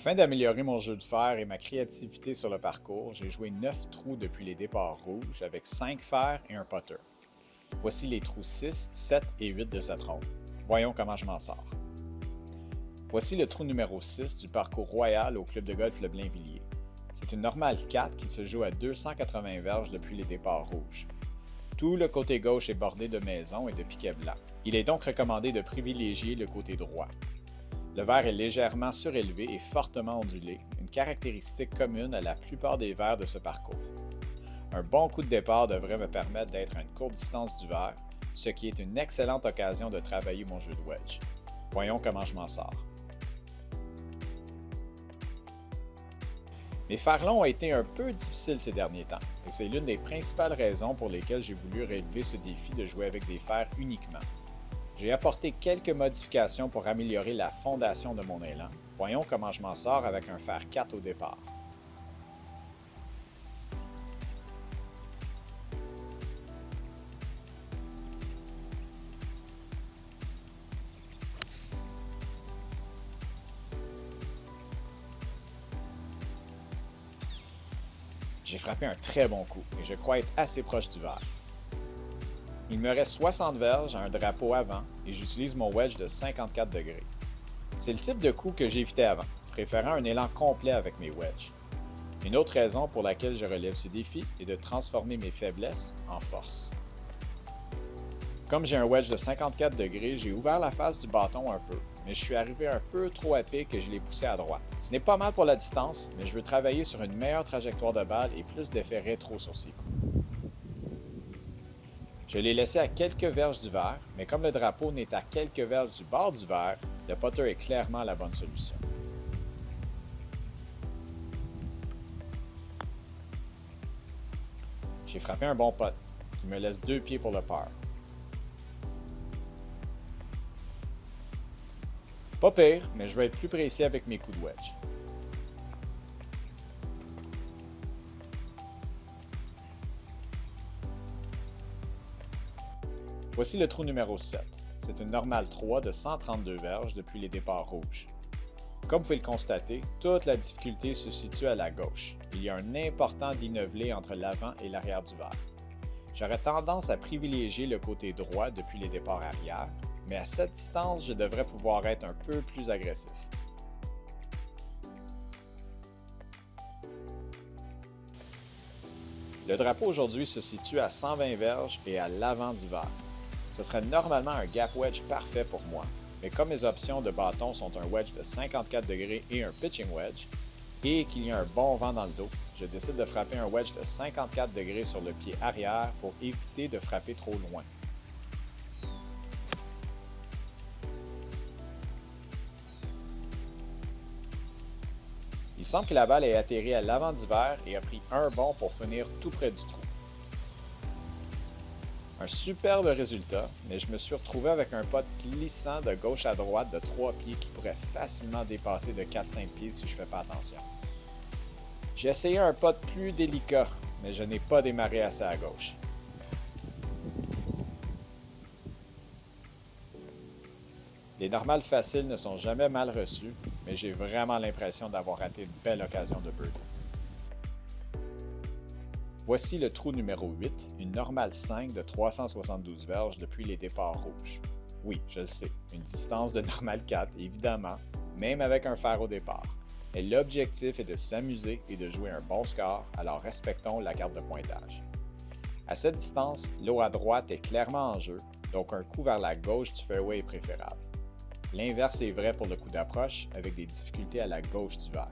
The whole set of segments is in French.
Afin d'améliorer mon jeu de fer et ma créativité sur le parcours, j'ai joué 9 trous depuis les départs rouges avec 5 fers et un putter. Voici les trous 6, 7 et 8 de cette ronde. Voyons comment je m'en sors. Voici le trou numéro 6 du parcours royal au club de golf Le Blainvilliers. C'est une normale 4 qui se joue à 280 verges depuis les départs rouges. Tout le côté gauche est bordé de maisons et de piquets blancs. Il est donc recommandé de privilégier le côté droit. Le verre est légèrement surélevé et fortement ondulé, une caractéristique commune à la plupart des verres de ce parcours. Un bon coup de départ devrait me permettre d'être à une courte distance du verre, ce qui est une excellente occasion de travailler mon jeu de wedge. Voyons comment je m'en sors. Mes fers longs ont été un peu difficiles ces derniers temps, et c'est l'une des principales raisons pour lesquelles j'ai voulu relever ce défi de jouer avec des fers uniquement. J'ai apporté quelques modifications pour améliorer la fondation de mon élan. Voyons comment je m'en sors avec un fer 4 au départ. J'ai frappé un très bon coup et je crois être assez proche du verre. Il me reste 60 verges à un drapeau avant et j'utilise mon wedge de 54 degrés. C'est le type de coup que j'évitais avant, préférant un élan complet avec mes wedges. Une autre raison pour laquelle je relève ce défi est de transformer mes faiblesses en force. Comme j'ai un wedge de 54 degrés, j'ai ouvert la face du bâton un peu, mais je suis arrivé un peu trop à pic et je l'ai poussé à droite. Ce n'est pas mal pour la distance, mais je veux travailler sur une meilleure trajectoire de balle et plus d'effet rétro sur ces coups. Je l'ai laissé à quelques verges du verre, mais comme le drapeau n'est à quelques verges du bord du verre, le putter est clairement la bonne solution. J'ai frappé un bon putt, qui me laisse 2 pieds pour le par. Pas pire, mais je vais être plus précis avec mes coups de wedge. Voici le trou numéro 7. C'est une normale 3 de 132 verges depuis les départs rouges. Comme vous pouvez le constater, toute la difficulté se situe à la gauche. Il y a un important dénivelé entre l'avant et l'arrière du verre. J'aurais tendance à privilégier le côté droit depuis les départs arrière, mais à cette distance, je devrais pouvoir être un peu plus agressif. Le drapeau aujourd'hui se situe à 120 verges et à l'avant du verre. Ce serait normalement un gap wedge parfait pour moi, mais comme mes options de bâton sont un wedge de 54 degrés et un pitching wedge, et qu'il y a un bon vent dans le dos, je décide de frapper un wedge de 54 degrés sur le pied arrière pour éviter de frapper trop loin. Il semble que la balle ait atterri à l'avant du verre et a pris un bond pour finir tout près du trou. Un superbe résultat, mais je me suis retrouvé avec un putt glissant de gauche à droite de 3 pieds qui pourrait facilement dépasser de 4-5 pieds si je ne fais pas attention. J'ai essayé un putt plus délicat, mais je n'ai pas démarré assez à gauche. Les normales faciles ne sont jamais mal reçues, mais j'ai vraiment l'impression d'avoir raté une belle occasion de birdie. Voici le trou numéro 8, une normale 5 de 372 verges depuis les départs rouges. Oui, je le sais, une distance de normale 4, évidemment, même avec un fer au départ. Mais l'objectif est de s'amuser et de jouer un bon score, alors respectons la carte de pointage. À cette distance, l'eau à droite est clairement en jeu, donc un coup vers la gauche du fairway est préférable. L'inverse est vrai pour le coup d'approche, avec des difficultés à la gauche du verre.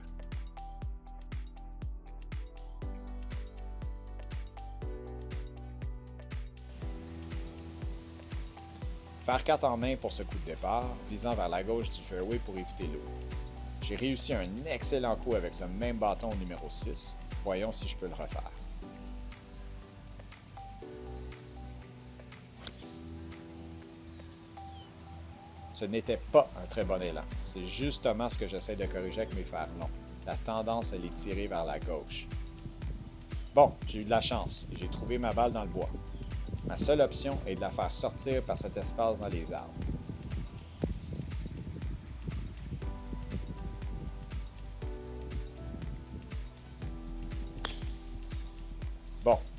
Faire 4 en main pour ce coup de départ, visant vers la gauche du fairway pour éviter l'eau. J'ai réussi un excellent coup avec ce même bâton au numéro 6. Voyons si je peux le refaire. Ce n'était pas un très bon élan. C'est justement ce que j'essaie de corriger avec mes fers longs. La tendance à les tirer vers la gauche. Bon, j'ai eu de la chance et j'ai trouvé ma balle dans le bois. Ma seule option est de la faire sortir par cet espace dans les arbres.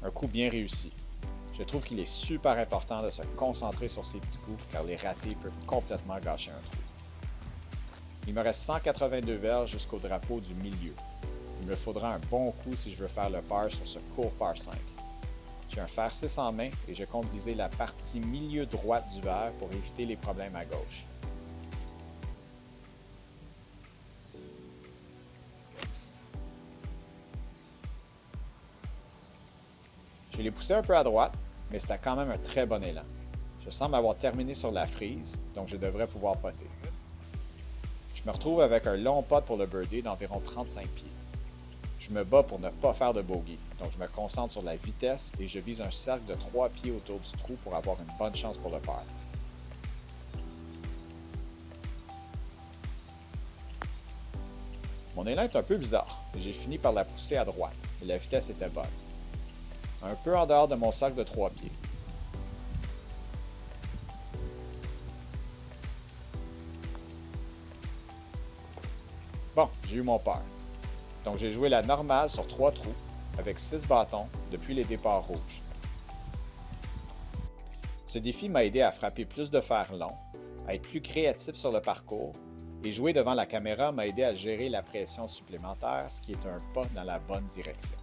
Un coup bien réussi. Je trouve qu'il est super important de se concentrer sur ces petits coups car les rater peut complètement gâcher un trou. Il me reste 182 verges jusqu'au drapeau du milieu. Il me faudra un bon coup si je veux faire le par sur ce court par 5. J'ai un fer 6 en main et je compte viser la partie milieu droite du verre pour éviter les problèmes à gauche. Je l'ai poussé un peu à droite, mais c'était quand même un très bon élan. Je semble avoir terminé sur la frise, donc je devrais pouvoir potter. Je me retrouve avec un long putt pour le birdie d'environ 35 pieds. Je me bats pour ne pas faire de bogey, donc je me concentre sur la vitesse et je vise un cercle de 3 pieds autour du trou pour avoir une bonne chance pour le par. Mon élan est un peu bizarre, mais j'ai fini par la pousser à droite, et la vitesse était bonne. Un peu en dehors de mon cercle de 3 pieds. Bon, j'ai eu mon par. Donc j'ai joué la normale sur 3 trous, avec 6 bâtons, depuis les départs rouges. Ce défi m'a aidé à frapper plus de fer long, à être plus créatif sur le parcours, et jouer devant la caméra m'a aidé à gérer la pression supplémentaire, ce qui est un pas dans la bonne direction.